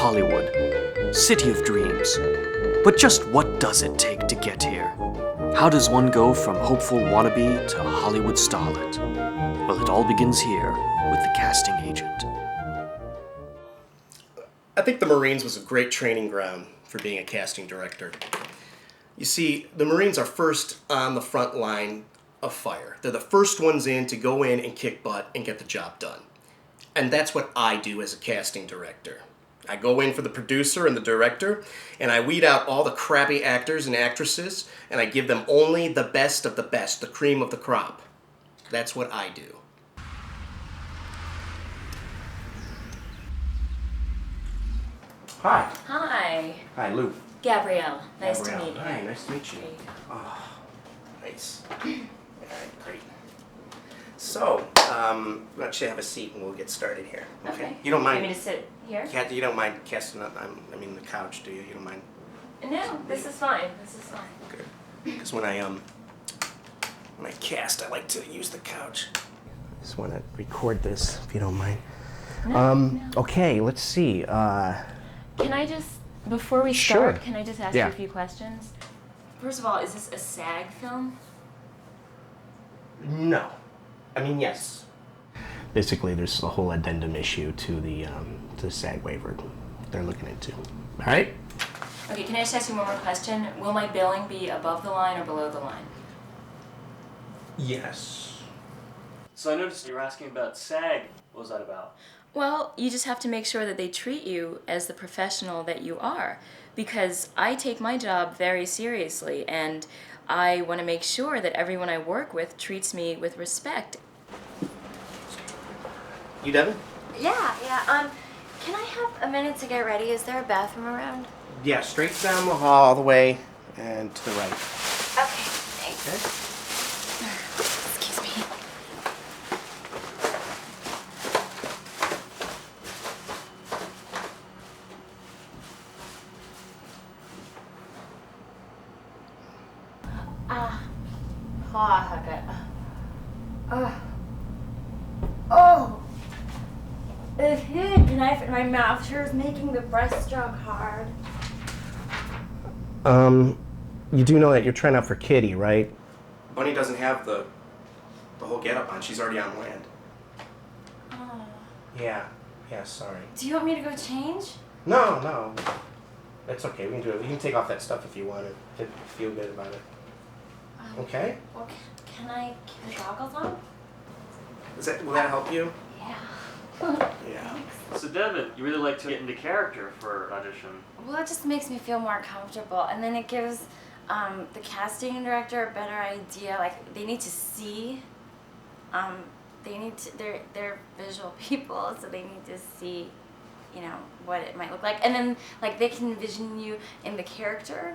Hollywood, city of dreams. But just what does it take to get here? How does one go from hopeful wannabe to Hollywood starlet? Well, it all begins here with the casting agent. I think the Marines was a great training ground for being a casting director. You see, the Marines are first on the front line of fire. They're the first ones in to go in and kick butt and get the job done. And that's what I do as a casting director. I go in for the producer and the director, and I weed out all the crappy actors and actresses, and I give them only the best of the best, the cream of the crop. That's what I do. Hi. Hi. Hi, Lou. Gabrielle. Nice to meet you. Hi, nice to meet you. There you go. Oh, nice. All right, great. So, why don't you have a seat and we'll get started here. Okay. You don't mind? You want me to sit here? You don't mind casting up, the couch, do you? You don't mind? No, this is fine. This is fine. Good. Because when I cast, I like to use the couch. I just want to record this, if you don't mind. No. Okay, let's see. Can I just, before we Sure. start, can I just ask you a few questions? First of all, is this a SAG film? No. Yes. Basically, there's a whole addendum issue to the SAG waiver they're looking into. All right? Okay, can I just ask you one more question? Will my billing be above the line or below the line? Yes. So I noticed you were asking about SAG. What was that about? Well, you just have to make sure that they treat you as the professional that you are, because I take my job very seriously, and I want to make sure that everyone I work with treats me with respect. You done? Yeah. Can I have a minute to get ready? Is there a bathroom around? Yeah, straight down the hall all the way and to the right. Okay, thanks. Okay. Excuse me. Oh, it hit a knife in my mouth. Sure is making the breaststroke hard. You do know that you're trying out for Kitty, right? Bunny doesn't have the whole getup on. She's already on land. Oh. Yeah, sorry. Do you want me to go change? No. That's okay. We can do it. You can take off that stuff if you want to feel good about it. Okay? Well, can I keep the goggles on? Will that help you? Yeah. Yeah. So Devin, you really like to get into character for an audition. Well, it just makes me feel more comfortable, and then it gives the casting director a better idea. Like, they need to see. They're visual people, so they need to see, what it might look like, and then they can envision you in the character.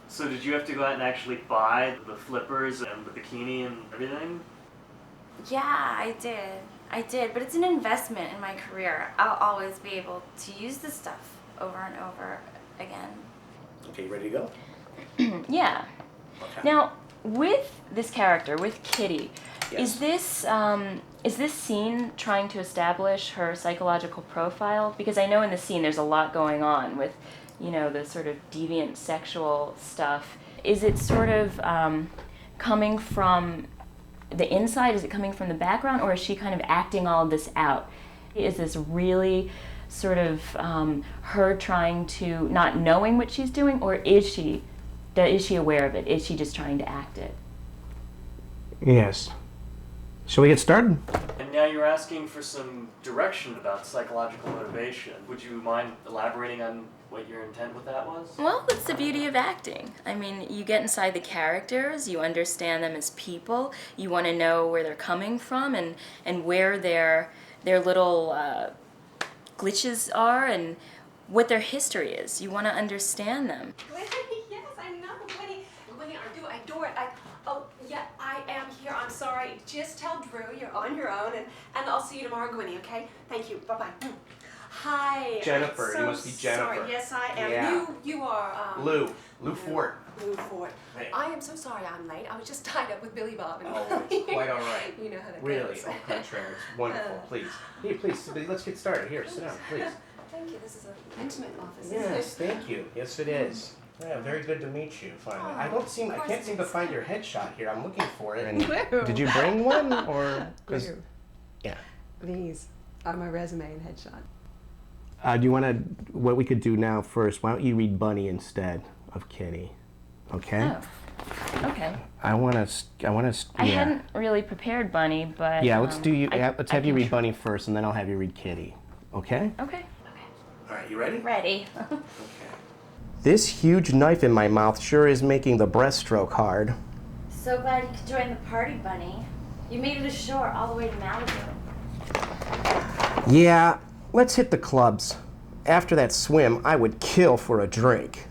So did you have to go out and actually buy the flippers and the bikini and everything? Yeah, I did, but it's an investment in my career. I'll always be able to use this stuff over and over again. Okay, you ready to go? Yeah. Okay. Now, with this character, with Kitty, Yes. is this scene trying to establish her psychological profile? Because I know in the scene there's a lot going on with, the sort of deviant sexual stuff. Is it sort of coming from the inside? Is it coming from the background? Or is she kind of acting all of this out? Is this really sort of her trying to, not knowing what she's doing? Or is she aware of it? Is she just trying to act it? Yes. Shall we get started? And now you're asking for some direction about psychological motivation. Would you mind elaborating on what your intent with that was? Well, it's the beauty of acting. I mean, you get inside the characters, you understand them as people, you want to know where they're coming from and where their little glitches are and what their history is. You want to understand them. Yes, I know. Winnie, I adore it. I am here. I'm sorry. Just tell Drew you're on your own, and I'll see you tomorrow, Winnie, okay? Thank you. Bye-bye. Hi. Jennifer. I'm You must be Jennifer. Sorry. Yes, I am. Yeah. You are... Lou Ford. Lou Ford. Hey. I am so sorry I'm late. I was just tied up with Billy Bob. And Oh, it's quite all right. You know how that Really? goes. Au contraire. It's wonderful. Please. Here, please, let's get started. Here, sit down, please. thank you. This is an intimate office. Yes, thank you. Yes, it is. Yeah, very good to meet you. Finally, I can't seem to find your headshot here. I'm looking for it. Lou. Did you bring one or? Lou, Yeah. these are my resume and headshot. Do you want to? What we could do now first? Why don't you read Bunny instead of Kitty? Okay. Oh, okay. I want to. I hadn't really prepared Bunny, but Yeah, let's do you. Let's have you read try. Bunny first, and then I'll have you read Kitty. Okay. Okay. All right. You ready? Ready. This huge knife in my mouth sure is making the breaststroke hard. So glad you could join the party, Bunny. You made it ashore all the way to Malibu. Yeah, let's hit the clubs. After that swim, I would kill for a drink.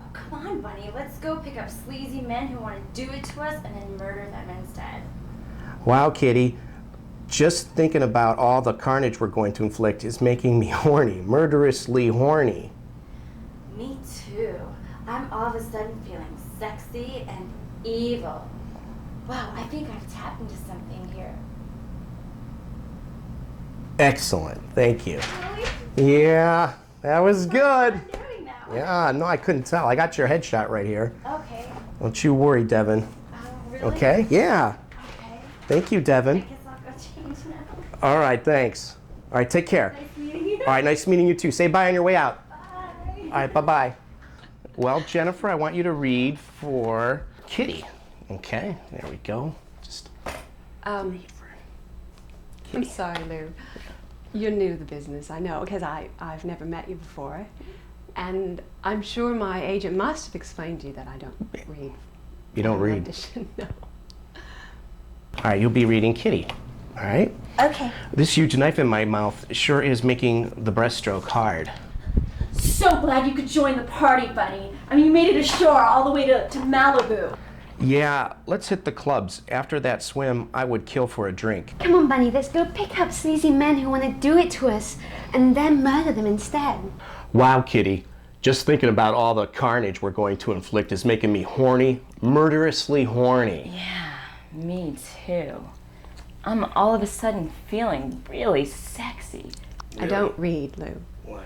Oh, come on, Bunny. Let's go pick up sleazy men who want to do it to us and then murder them instead. Wow, Kitty. Just thinking about all the carnage we're going to inflict is making me horny, murderously horny. Me too. I'm all of a sudden feeling sexy and evil. Wow, I think I've tapped into something here. Excellent, thank you. Really? Yeah, that was good. I'm doing that one. Yeah, no, I couldn't tell. I got your headshot right here. Okay. Don't you worry, Devin. Oh, really? Okay? Yeah. Okay. Thank you, I Devin. guess I'll go change now. All right, thanks. All right, take care. Nice meeting you. All right, nice meeting you too. Say bye on your way out. Bye. All right, bye-bye. Well, Jennifer, I want you to read for Kitty. Okay, there we go. Just I'm sorry, Lou. You're new to the business, I know, because I've never met you before. And I'm sure my agent must have explained to you that I don't read. You don't read. Audition, no. All right, you'll be reading Kitty. All right? Okay. This huge knife in my mouth sure is making the breaststroke hard. So glad you could join the party, Bunny. I mean, you made it ashore all the way to Malibu. Yeah, let's hit the clubs. After that swim, I would kill for a drink. Come on, Bunny, let's go pick up sleazy men who want to do it to us and then murder them instead. Wow, Kitty. Just thinking about all the carnage we're going to inflict is making me horny, murderously horny. Yeah, me too. I'm all of a sudden feeling really sexy. I don't read, Lou. Why?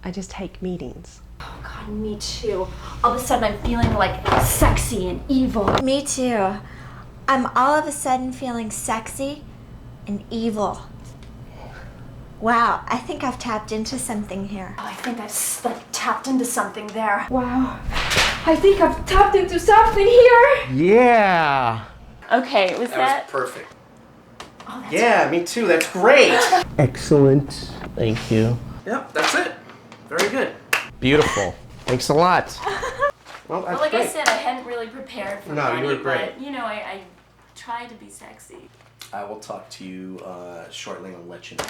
I just take meetings. Oh God, me too. All of a sudden I'm feeling like sexy and evil. Me too. I'm all of a sudden feeling sexy and evil. Wow, I think I've tapped into something here. Oh, I think I've like tapped into something there. Wow. I think I've tapped into something here. Yeah. Okay, was that? perfect. Oh, that's Yeah, me too. That's great. Excellent. Thank you. Yep, that's it. Very good. Beautiful. Thanks a lot. Well, that's Well, like great. I said, I hadn't really prepared for No, you Bunny, were great. but you know, I tried to be sexy. I will talk to you shortly and I'll let you know.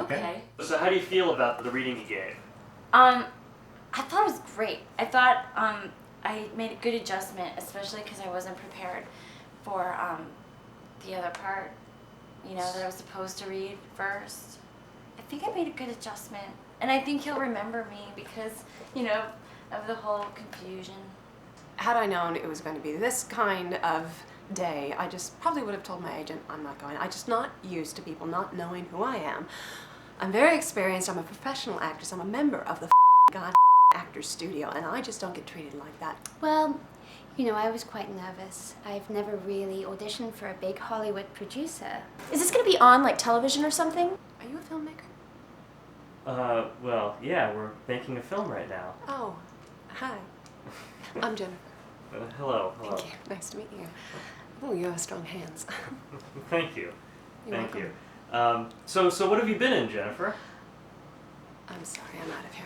Okay. So how do you feel about the reading you gave? I thought it was great. I thought I made a good adjustment, especially because I wasn't prepared for the other part, you know, that I was supposed to read first. I think I made a good adjustment, and I think he'll remember me because, you know, of the whole confusion. Had I known it was going to be this kind of day, I just probably would have told my agent I'm not going. I'm just not used to people not knowing who I am. I'm very experienced. I'm a professional actress. I'm a member of the God Actors Studio, and I just don't get treated like that. Well, you know, I was quite nervous. I've never really auditioned for a big Hollywood producer. Is this gonna be on like television or something? Are you a filmmaker? Well, yeah, we're making a film right now. Oh, hi. I'm Jennifer. Hello. Thank you. Nice to meet you. Oh, you have strong hands. Thank you. You're Thank welcome. you. So what have you been in, Jennifer? I'm sorry, I'm out of here.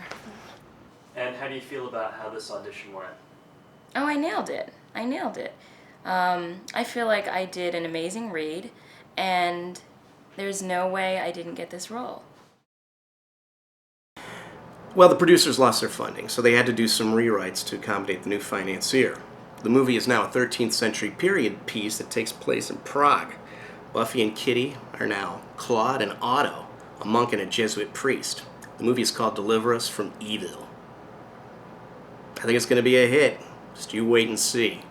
And how do you feel about how this audition went? Oh, I nailed it. I nailed it. I feel like I did an amazing read, and there's no way I didn't get this role. Well, the producers lost their funding, so they had to do some rewrites to accommodate the new financier. The movie is now a 13th century period piece that takes place in Prague. Buffy and Kitty are now Claude and Otto, a monk and a Jesuit priest. The movie is called Deliver Us from Evil. I think it's going to be a hit. Just you wait and see.